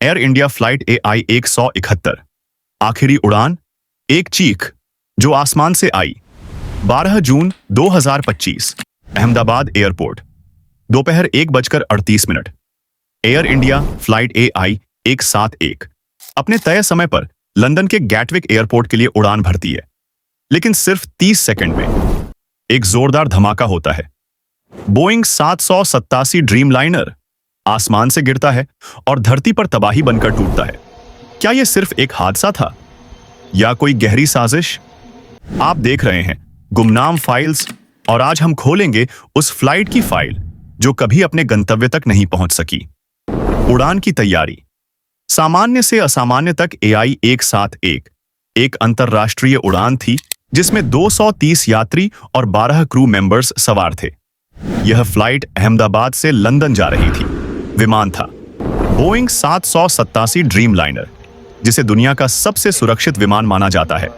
Air India flight AI 171 आखिरी उड़ान, एक चीख जो आसमान से आई। 12 जून 2025 अहमदाबाद एयरपोर्ट, दोपहर 1:38। एयर इंडिया फ्लाइट AI 171 अपने तय समय पर लंदन के गैटविक एयरपोर्ट के लिए उड़ान भरती है, लेकिन सिर्फ 30 सेकंड में एक जोरदार धमाका होता है। बोइंग 787 ड्रीमलाइनर आसमान से गिरता है और धरती पर तबाही बनकर टूटता है। क्या यह सिर्फ एक हादसा था या कोई गहरी साजिश? आप देख रहे हैं गुमनाम फाइल्स, और आज हम खोलेंगे उस फ्लाइट की फाइल जो कभी अपने गंतव्य तक नहीं पहुंच सकी। उड़ान की तैयारी। सामान्य से असामान्य तक AI 171 एक अंतरराष्ट्रीय उड़ान थी जिसमें 230 यात्री और 12 क्रू मेंबर्स सवार थे। यह फ्लाइट अहमदाबाद से लंदन जा रही थी। विमान था बोइंग 787 ड्रीमलाइनर, जिसे दुनिया का सबसे सुरक्षित विमान माना जाता है।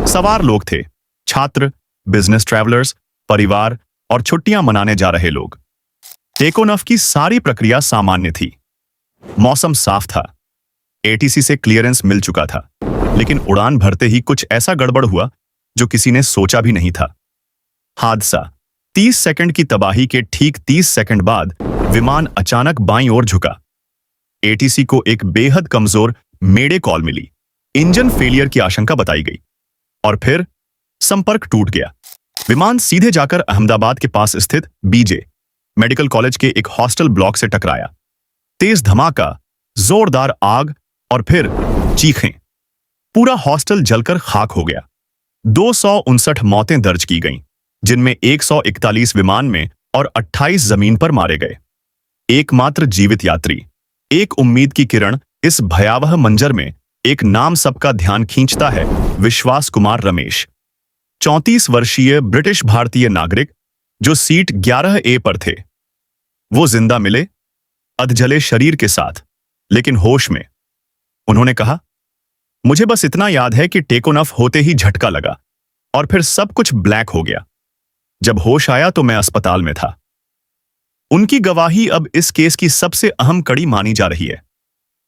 सवार लोग थे छात्र, बिजनेस ट्रैवलर्स, परिवार और छुट्टियां मनाने जा रहे लोग। टेक ऑफ की सारी प्रक्रिया सामान्य थी। मौसम साफ था, ATC से क्लियरेंस मिल चुका था, लेकिन उड़ान भरते ही कुछ ऐसा गड़बड़ हुआ जो किसी ने सोचा भी नहीं था। हादसा। 30 सेकंड की तबाही के ठीक 30 सेकंड बाद विमान अचानक बाईं ओर झुका। ATC को एक बेहद कमजोर मेडे कॉल मिली। इंजन फेलियर की आशंका बताई गई और फिर संपर्क टूट गया। विमान सीधे जाकर अहमदाबाद के पास स्थित BJ मेडिकल कॉलेज के एक हॉस्टल ब्लॉक से टकराया। तेज धमाका, जोरदार आग और फिर चीखें। पूरा हॉस्टल जलकर खाक हो गया। 259 मौतें दर्ज की गईं, जिनमें 141 विमान में और 28 जमीन पर मारे गए। एकमात्र जीवित यात्री, एक उम्मीद की किरण। इस भयावह मंजर में एक नाम सबका ध्यान खींचता है, विश्वास कुमार रमेश। 34 वर्षीय ब्रिटिश भारतीय नागरिक जो सीट 11A पर थे। वो जिंदा मिले, अधजले शरीर के साथ, लेकिन होश में। उन्होंने कहा, मुझे बस इतना याद है कि टेक ऑफ होते ही झटका लगा और फिर सब कुछ ब्लैक हो गया। जब होश आया तो मैं अस्पताल में था। उनकी गवाही अब इस केस की सबसे अहम कड़ी मानी जा रही है।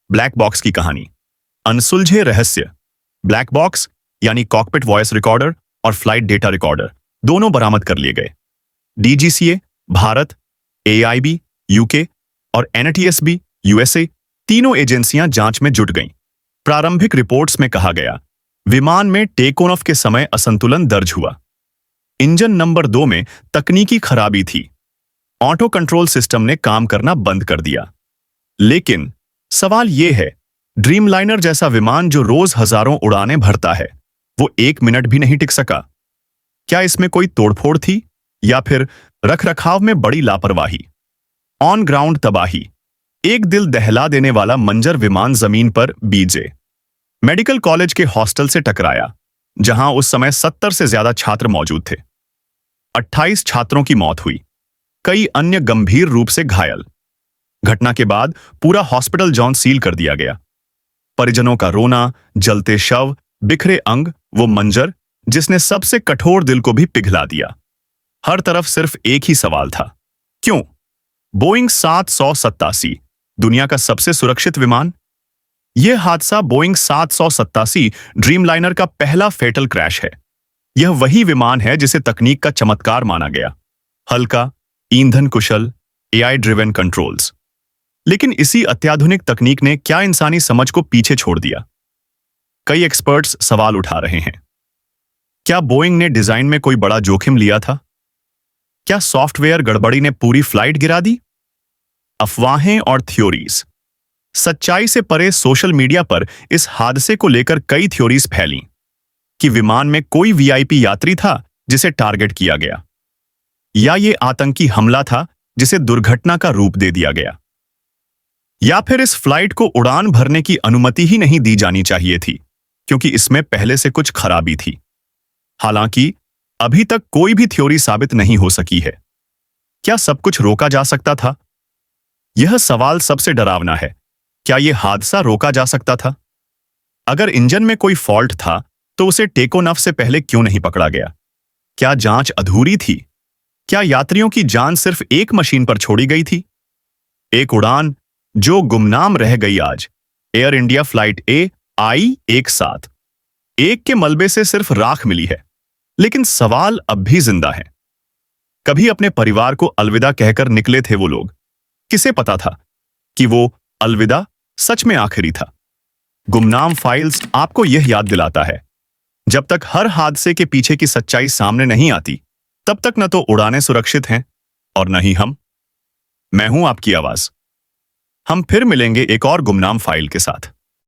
ब्लैक बॉक्स की कहानी, अनसुलझे रहस्य। ब्लैक बॉक्स यानी कॉकपिट वॉइस रिकॉर्डर और फ्लाइट डेटा रिकॉर्डर दोनों बरामद कर लिए गए। DGCA भारत, AIB UK और NTSB USA तीनों एजेंसियां जांच में जुट गईं। प्रारंभिक रिपोर्ट्स में कहा गया, विमान में टेक ऑफ के समय असंतुलन दर्ज हुआ। इंजन नंबर 2 में तकनीकी खराबी थी। ऑटो कंट्रोल सिस्टम ने काम करना बंद कर दिया। लेकिन सवाल यह है, ड्रीमलाइनर जैसा विमान जो रोज हजारों उड़ानें भरता है, वो 1 मिनट भी नहीं टिक सका। क्या इसमें कोई तोड़फोड़ थी या फिर रखरखाव में बड़ी लापरवाही? ऑन ग्राउंड तबाही। एक दिल दहला देने वाला मंजर, विमान जमीन पर BJ मेडिकल कॉलेज के हॉस्टल से टकराया, जहां उस समय 70 से ज्यादा छात्र मौजूद थे। 28 छात्रों की मौत हुई, कई अन्य गंभीर रूप से घायल। घटना के बाद पूरा हॉस्पिटल जोन सील कर दिया गया। परिजनों का रोना, जलते शव, बिखरे अंग, वो मंजर जिसने सबसे कठोर दिल को भी पिघला दिया। हर तरफ सिर्फ एक ही सवाल था, क्यों? बोइंग 787 दुनिया का सबसे सुरक्षित विमान। यह हादसा बोइंग 787 ड्रीमलाइनर का पहला फेटल क्रैश है। यह वही विमान है जिसे तकनीक का चमत्कार माना गया। हल्का, ईंधन कुशल, AI ड्रिवन कंट्रोल्स। लेकिन इसी अत्याधुनिक तकनीक ने क्या इंसानी समझ को पीछे छोड़ दिया? कई एक्सपर्ट्स सवाल उठा रहे हैं, क्या बोइंग ने डिजाइन में कोई बड़ा जोखिम लिया था? क्या सॉफ्टवेयर गड़बड़ी ने पूरी फ्लाइट गिरा दी? अफवाहें और थ्योरीज। सच्चाई से परे सोशल मीडिया पर इस हादसे को लेकर कई थ्योरीज फैलीं कि विमान में कोई VIP यात्री था जिसे टारगेट किया गया, या ये आतंकी हमला था जिसे दुर्घटना का रूप दे दिया गया, या फिर इस फ्लाइट को उड़ान भरने की अनुमति ही नहीं दी जानी चाहिए थी क्योंकि इसमें पहले से कुछ खराबी थी। हालांकि अभी तक कोई भी थ्योरी साबित नहीं हो सकी है। क्या सब कुछ रोका जा सकता था? यह सवाल सबसे डरावना है। क्या यह हादसा रोका जा सकता था? अगर इंजन में कोई फॉल्ट था तो उसे टेक ऑफ से पहले क्यों नहीं पकड़ा गया? क्या जांच अधूरी थी? क्या यात्रियों की जान सिर्फ एक मशीन पर छोड़ी गई थी? एक उड़ान, जो गुमनाम रह गई आज। एयर इंडिया फ्लाइट AI-17 एक के मलबे से सिर्फ राख मिली है, लेकिन सवाल अब भी जिंदा है। कभी अपने परिवार को अलविदा कहकर निकले थे वो लोग। किसे पता था कि वो अलविदा सच में आखिरी था। गुमनाम फाइल्स आपको यह याद दिलाता है, जब तक हर हादसे के पीछे की सच्चाई सामने नहीं आती, तब तक न तो उड़ानें सुरक्षित हैं और न ही हम। मैं हूं आपकी आवाज। हम फिर मिलेंगे एक और गुमनाम फाइल के साथ।